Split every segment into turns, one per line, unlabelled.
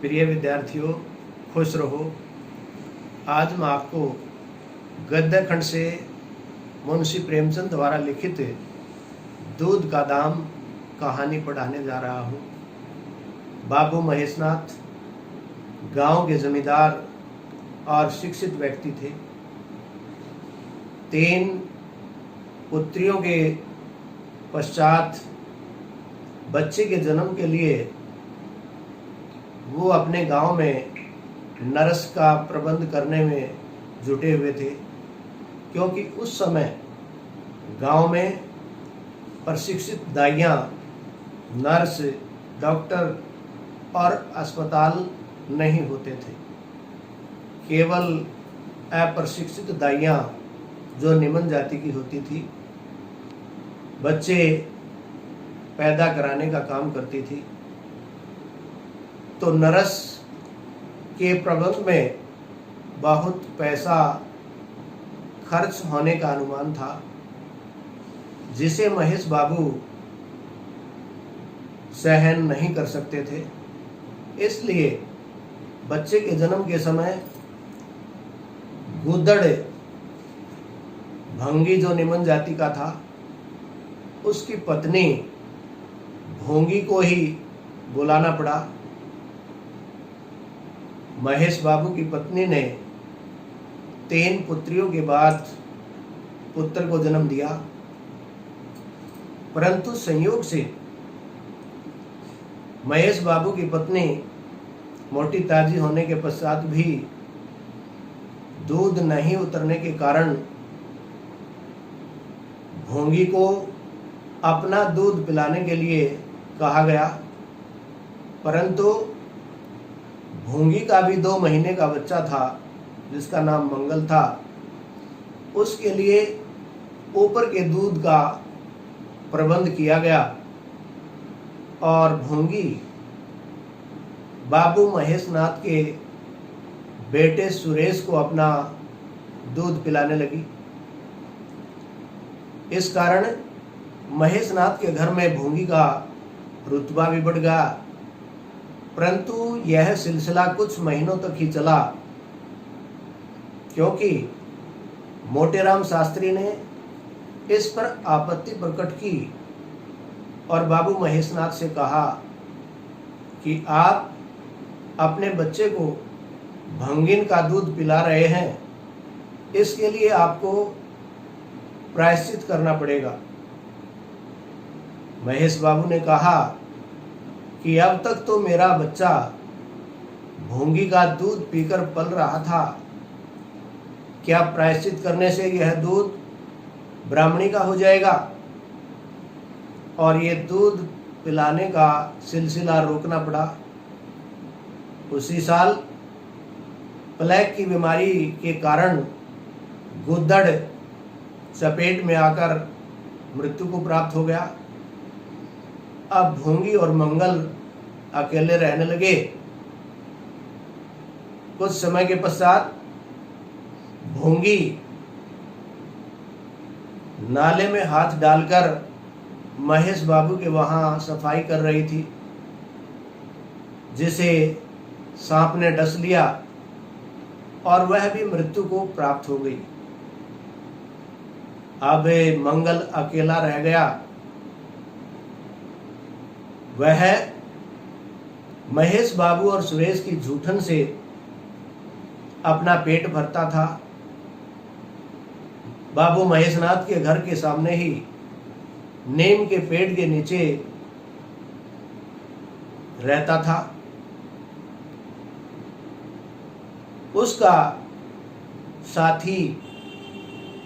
प्रिय विद्यार्थियों, खुश रहो। आज मैं आपको गद्य खंड से मुंशी प्रेमचंद द्वारा लिखित दूध का दाम कहानी पढ़ाने जा रहा हूँ। बाबू महेशनाथ गांव के जमींदार और शिक्षित व्यक्ति थे। 3 पुत्रियों के पश्चात बच्चे के जन्म के लिए वो अपने गांव में नरस का प्रबंध करने में जुटे हुए थे, क्योंकि उस समय गांव में प्रशिक्षित दाइयाँ, नर्स, डॉक्टर और अस्पताल नहीं होते थे। केवल अप्रशिक्षित दाइयाँ जो निम्न जाति की होती थी, बच्चे पैदा कराने का काम करती थी। तो नरस के प्रबंध में बहुत पैसा खर्च होने का अनुमान था, जिसे महेश बाबू सहन नहीं कर सकते थे। इसलिए बच्चे के जन्म के समय गुदड़ भंगी जो निम्न जाति का था, उसकी पत्नी भोंगी को ही बुलाना पड़ा। महेश बाबू की पत्नी ने 3 पुत्रियों के बाद पुत्र को जन्म दिया, परंतु संयोग से महेश बाबू की पत्नी मोटी ताजी होने के पश्चात भी दूध नहीं उतरने के कारण भोंगी को अपना दूध पिलाने के लिए कहा गया। परंतु भोंगी का भी 2 महीने का बच्चा था, जिसका नाम मंगल था। उसके लिए ऊपर के दूध का प्रबंध किया गया और भोंगी बाबू महेशनाथ के बेटे सुरेश को अपना दूध पिलाने लगी। इस कारण महेशनाथ के घर में भोंगी का रुतबा भी बढ़ गया। परंतु यह सिलसिला कुछ महीनों तक ही चला, क्योंकि मोटेराम शास्त्री ने इस पर आपत्ति प्रकट की और बाबू महेशनाथ से कहा कि आप अपने बच्चे को भंगिन का दूध पिला रहे हैं, इसके लिए आपको प्रायश्चित करना पड़ेगा। महेश बाबू ने कहा कि अब तक तो मेरा बच्चा भोंगी का दूध पीकर पल रहा था, क्या प्रायश्चित करने से यह दूध ब्राह्मणी का हो जाएगा और ये दूध पिलाने का सिलसिला रोकना पड़ा। उसी साल प्लेग की बीमारी के कारण गुदड़ चपेट में आकर मृत्यु को प्राप्त हो गया। अब भोंगी और मंगल अकेले रहने लगे। कुछ समय के पश्चात भोंगी नाले में हाथ डालकर महेश बाबू के वहां सफाई कर रही थी, जिसे सांप ने डस लिया और वह भी मृत्यु को प्राप्त हो गई। अब मंगल अकेला रह गया। वह महेश बाबू और सुरेश की जूठन से अपना पेट भरता था। बाबू महेशनाथ के घर के सामने ही नीम के पेड़ के नीचे रहता था। उसका साथी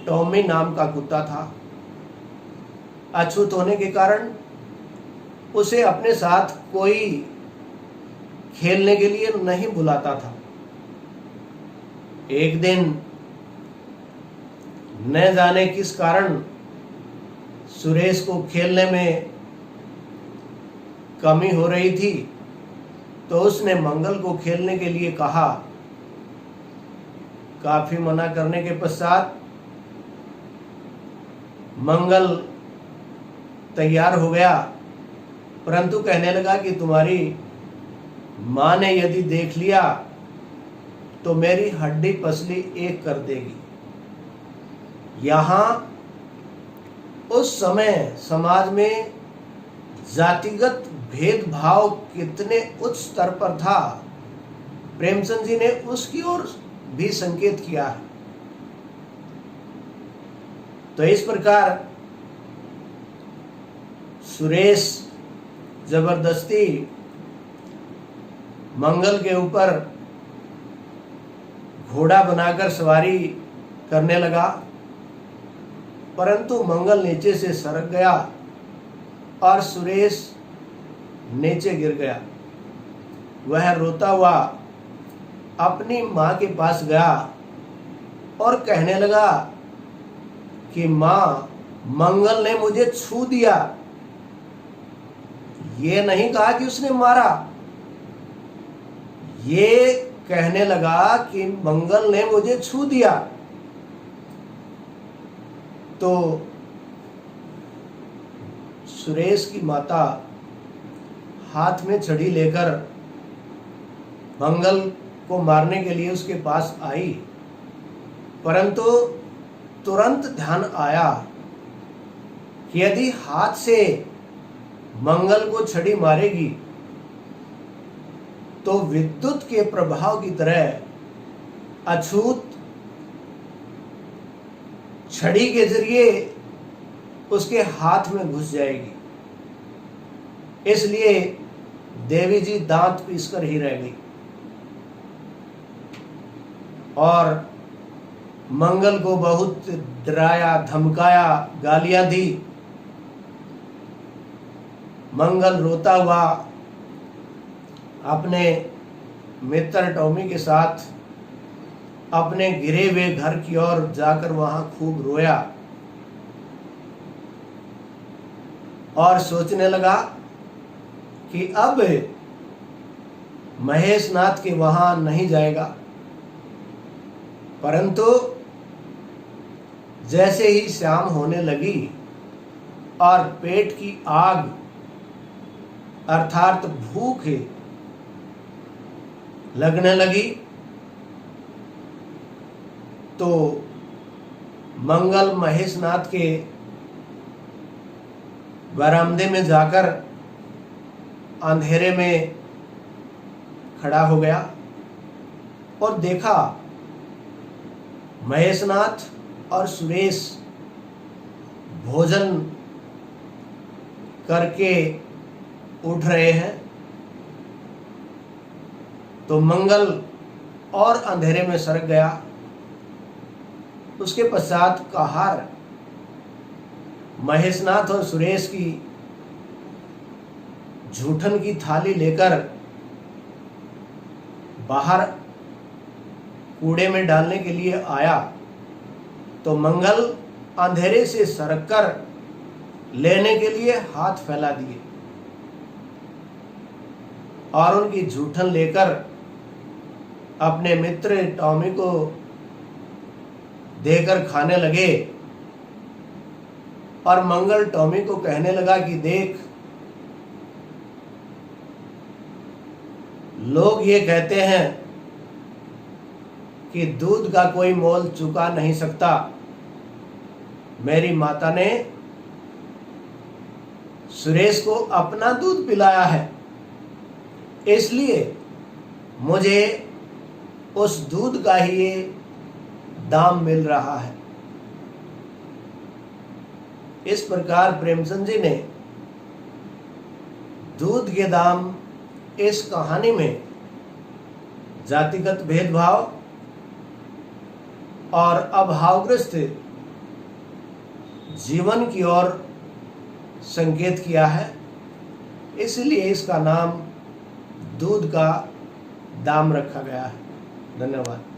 टॉमी नाम का कुत्ता था। अछूत होने के कारण उसे अपने साथ कोई खेलने के लिए नहीं बुलाता था। एक दिन न जाने किस कारण सुरेश को खेलने में कमी हो रही थी, तो उसने मंगल को खेलने के लिए कहा। काफी मना करने के पश्चात मंगल तैयार हो गया, परंतु कहने लगा कि तुम्हारी माँ ने यदि देख लिया तो मेरी हड्डी पसली एक कर देगी। यहाँ उस समय समाज में जातिगत भेदभाव कितने उच्च स्तर पर था, प्रेमचंद जी ने उसकी ओर भी संकेत किया है। तो इस प्रकार सुरेश जबरदस्ती मंगल के ऊपर घोड़ा बनाकर सवारी करने लगा, परंतु मंगल नीचे से सरक गया और सुरेश नीचे गिर गया। वह रोता हुआ अपनी माँ के पास गया और कहने लगा कि माँ, मंगल ने मुझे छू दिया। ये नहीं कहा कि उसने मारा, ये कहने लगा कि मंगल ने मुझे छू दिया। तो सुरेश की माता हाथ में छड़ी लेकर मंगल को मारने के लिए उसके पास आई, परंतु तुरंत ध्यान आया कि यदि हाथ से मंगल को छड़ी मारेगी तो विद्युत के प्रभाव की तरह अछूत छड़ी के जरिए उसके हाथ में घुस जाएगी। इसलिए देवी जी दांत पीसकर ही रह गई और मंगल को बहुत डराया, धमकाया, गालियां दी। मंगल रोता हुआ अपने मित्र टॉमी के साथ अपने गिरे हुए घर की ओर जाकर वहां खूब रोया और सोचने लगा कि अब महेश नाथ के वहां नहीं जाएगा। परंतु जैसे ही शाम होने लगी और पेट की आग अर्थात भूख लगने लगी तो मंगल महेश नाथ के बरामदे में जाकर अंधेरे में खड़ा हो गया और देखा महेश नाथ और सुरेश भोजन करके उठ रहे हैं। तो मंगल और अंधेरे में सरक गया। उसके पश्चात कहार महेशनाथ और सुरेश की जूठन की थाली लेकर बाहर कूड़े में डालने के लिए आया तो मंगल अंधेरे से सरक कर लेने के लिए हाथ फैला दिए और उनकी जूठन लेकर अपने मित्र टॉमी को देकर खाने लगे। और मंगल टॉमी को कहने लगा कि देख, लोग ये कहते हैं कि दूध का कोई मोल चुका नहीं सकता। मेरी माता ने सुरेश को अपना दूध पिलाया है, इसलिए मुझे उस दूध का ही ये दाम मिल रहा है। इस प्रकार प्रेमचंद जी ने दूध के दाम इस कहानी में जातिगत भेदभाव और अभावग्रस्त जीवन की ओर संकेत किया है, इसलिए इसका नाम दूध का दाम रखा गया है। धन्यवाद।